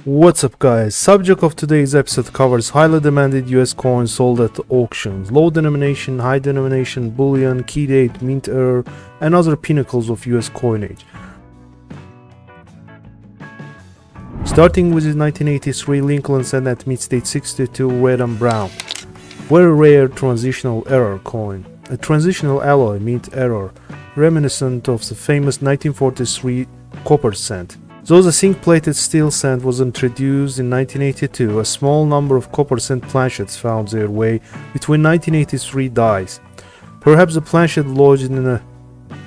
What's up guys, subject of today's episode covers highly demanded US coins sold at auctions, low denomination, high denomination, bullion, key date, mint error, and other pinnacles of US coinage. Starting with the 1983 Lincoln Cent at mid-state 62 red and brown. Very rare transitional error coin. A transitional alloy mint error, reminiscent of the famous 1943 copper cent. Though the zinc-plated steel cent was introduced in 1982, a small number of copper cent planchets found their way between 1983 dies. Perhaps the planchet lodged in a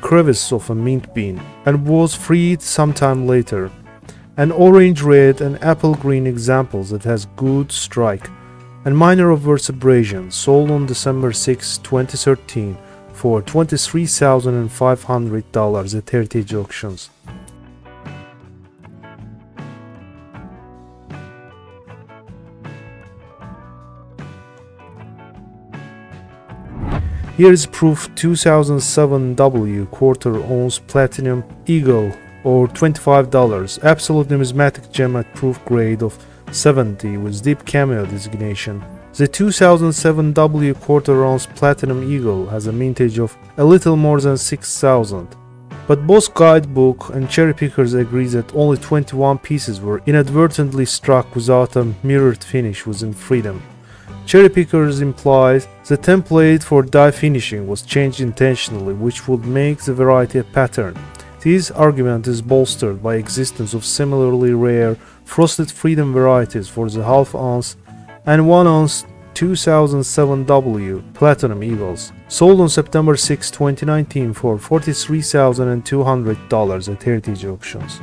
crevice of a mint bean and was freed sometime later. An orange-red and apple-green examples that has good strike and minor reverse abrasion, sold on December 6, 2013 for $23,500 at heritage auctions. Here is proof 2007 W quarter ounce platinum eagle or $25, absolute numismatic gem at proof grade of 70 with deep cameo designation. The 2007 W quarter ounce platinum eagle has a mintage of a little more than 6,000. But both guidebook and cherry pickers agree that only 21 pieces were inadvertently struck without a mirrored finish within freedom. Cherry pickers implies the template for die finishing was changed intentionally, which would make the variety a pattern. This argument is bolstered by existence of similarly rare frosted freedom varieties for the half ounce and 1 ounce 2007 W platinum eagles, sold on September 6, 2019 for $43,200 at heritage auctions.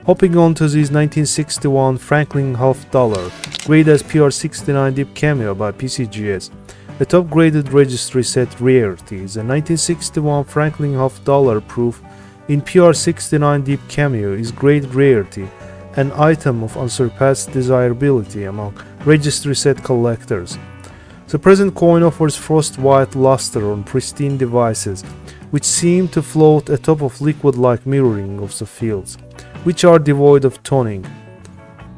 Hopping on to this 1961 Franklin half dollar, grade as PR69 deep cameo by PCGS. The top graded registry set rarity is a 1961 Franklin half dollar proof in PR69 deep cameo is grade rarity, an item of unsurpassed desirability among registry set collectors. The present coin offers frost white luster on pristine devices, which seem to float atop of liquid-like mirroring of the fields, which are devoid of toning.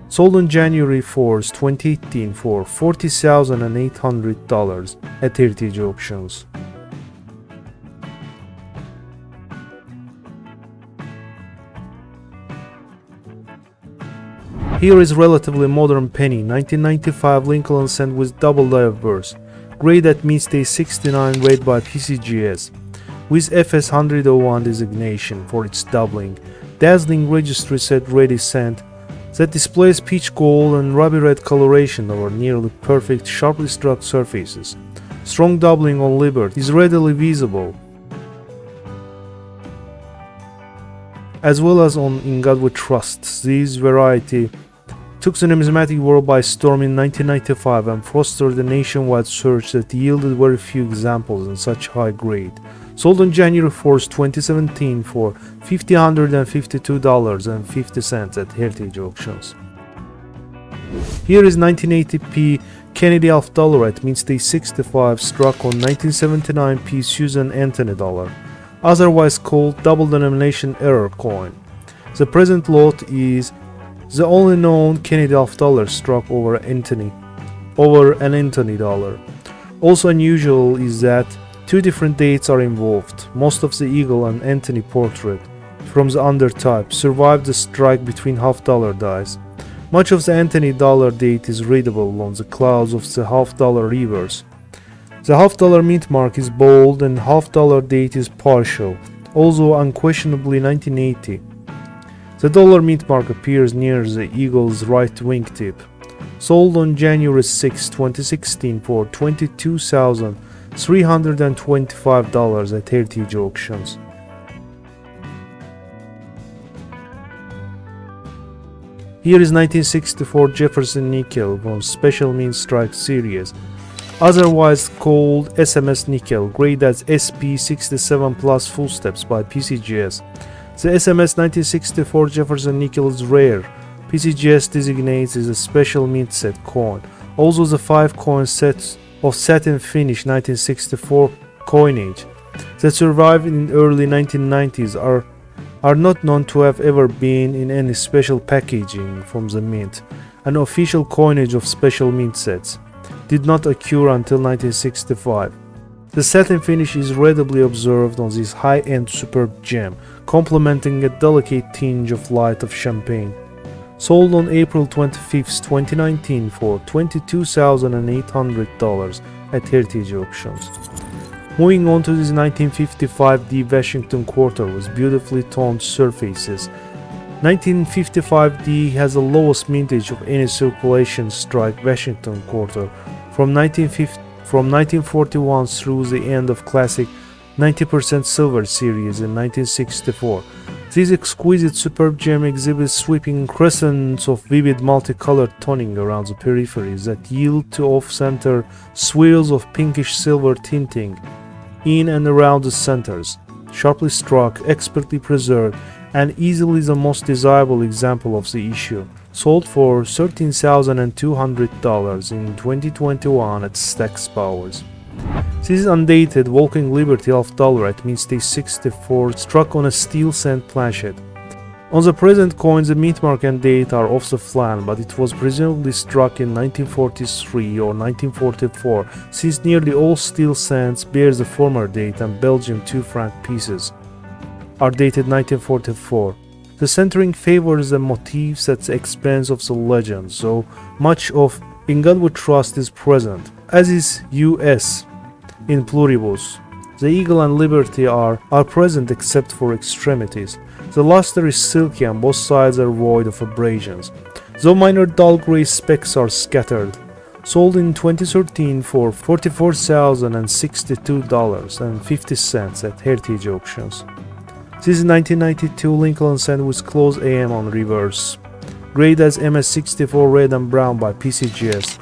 Sold on January 4, 2018 for $40,800 at heritage auctions. Here is relatively modern penny 1995 Lincoln Cent with double die of burst, grade at mid-state 69 rate by PCGS, with FS 101 designation for its doubling. Dazzling registry set ready cent that displays peach gold and ruby red coloration over nearly perfect sharply struck surfaces. Strong doubling on Libert is readily visible, as well as on In God We Trust. This variety took the numismatic world by storm in 1995 and fostered a nationwide search that yielded very few examples in such high grade. Sold on January 4, 2017 for $152.50 at heritage auctions. Here is 1980p Kennedy half dollar at mid-state 65 struck on 1979p Susan Anthony dollar, otherwise called double denomination error coin. The present lot is the only known Kennedy half dollar struck over an Anthony dollar. Also unusual is that two different dates are involved. Most of the eagle and Anthony portrait from the undertype survived the strike between half dollar dies. Much of the Anthony dollar date is readable on the clouds of the half dollar reverse. The half dollar mint mark is bold and half dollar date is partial, although unquestionably 1980. The dollar mint mark appears near the eagle's right wingtip. Sold on January 6, 2016 for $22,325 at heritage auctions. Here is 1964 Jefferson nickel from Special Mint Strike series, otherwise called SMS nickel, grade as SP67 plus full steps by PCGS. The SMS 1964 Jefferson nickel is rare. PCGS designates as a special mint set coin. Also the 5 coin sets of satin finish 1964 coinage that survived in early 1990s are not known to have ever been in any special packaging from the mint. An official coinage of special mint sets did not occur until 1965. The satin finish is readily observed on this high-end superb gem, complementing a delicate tinge of light of champagne. Sold on April 25, 2019 for $22,800 at Heritage Auctions. Moving on to this 1955 D Washington quarter with beautifully toned surfaces. 1955 D has the lowest mintage of any circulation strike Washington quarter from 1941 through the end of classic 90% silver series in 1964. This exquisite superb gem exhibits sweeping crescents of vivid multicolored toning around the peripheries that yield to off-center swirls of pinkish silver tinting in and around the centers. Sharply struck, expertly preserved, and easily the most desirable example of the issue. Sold for $13,200 in 2021 at Stack's Bowers. This is undated Walking Liberty $1 at mint stage 64 struck on a steel sand planchet. On the present coins the mint mark and date are off the flan, but it was presumably struck in 1943 or 1944 since nearly all steel sands bear the former date and Belgian 2 franc pieces are dated 1944. The centering favors the motifs at the expense of the legend, so much of "In God We Trust" is present, as is US in pluribus. The eagle and liberty are present except for extremities. The luster is silky and both sides are void of abrasions, though minor dull grey specks are scattered. Sold in 2013 for $44,062.50 at Heritage Auctions. This is 1992 Lincoln Sand with close AM on reverse. Grade as MS64 red and brown by PCGS.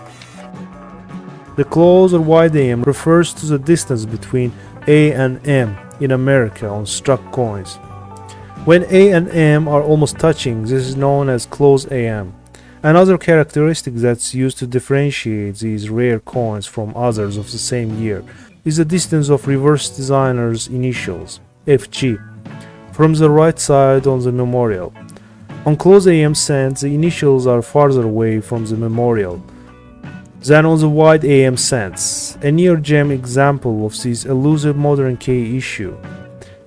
The close or wide AM refers to the distance between A and M in America on struck coins. When A and M are almost touching, this is known as close AM. Another characteristic that's used to differentiate these rare coins from others of the same year is the distance of reverse designer's initials, FG, from the right side on the memorial. On close AM sands, the initials are farther away from the memorial than on the wide AM sands, a near-gem example of this elusive modern K issue,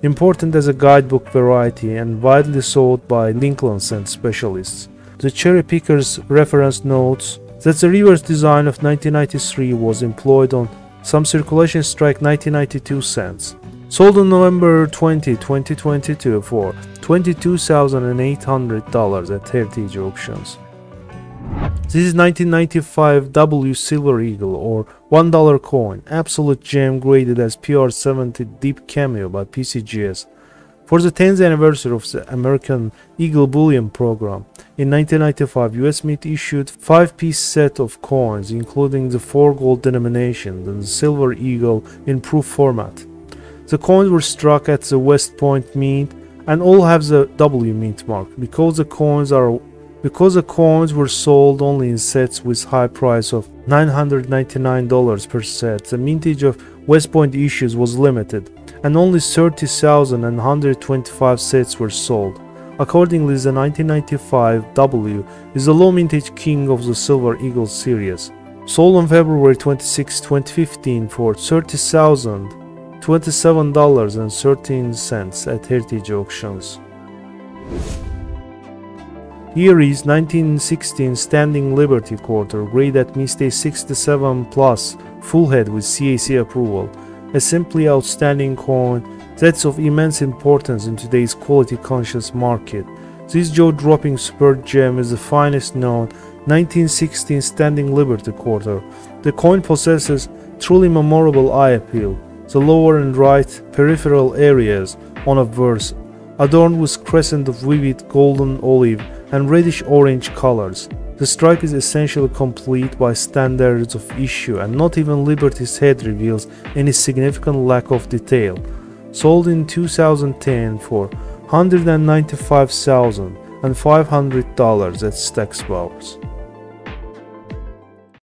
important as a guidebook variety and widely sought by Lincoln sand specialists. The cherry pickers reference notes that the reverse design of 1993 was employed on some circulation strike 1992 sands. Sold on November 20, 2022 for $22,800 at Heritage Auctions. This is 1995 W Silver Eagle or $1 coin, absolute gem graded as PR70 Deep Cameo by PCGS. For the 10th anniversary of the American Eagle Bullion Program, in 1995 US Mint issued 5-piece set of coins including the 4 gold denominations and the Silver Eagle in proof format. The coins were struck at the West Point Mint and all have the W mint mark because the coins were sold only in sets with high price of $999 per set. The mintage of West Point issues was limited, and only 30,125 sets were sold. Accordingly, the 1995 W is the low mintage king of the Silver Eagle series. Sold on February 26, 2015 for $30,027.13 at Heritage Auctions. Here is 1916 Standing Liberty Quarter, grade at mint stage 67 plus, full head with CAC approval. A simply outstanding coin that's of immense importance in today's quality-conscious market. This jaw-dropping superb gem is the finest known 1916 Standing Liberty Quarter. The coin possesses truly memorable eye appeal. The lower and right peripheral areas on a verse, adorned with crescent of vivid golden olive and reddish-orange colors. The strike is essentially complete by standards of issue, and not even Liberty's head reveals any significant lack of detail. Sold in 2010 for $195,500 at Stack's Bowers.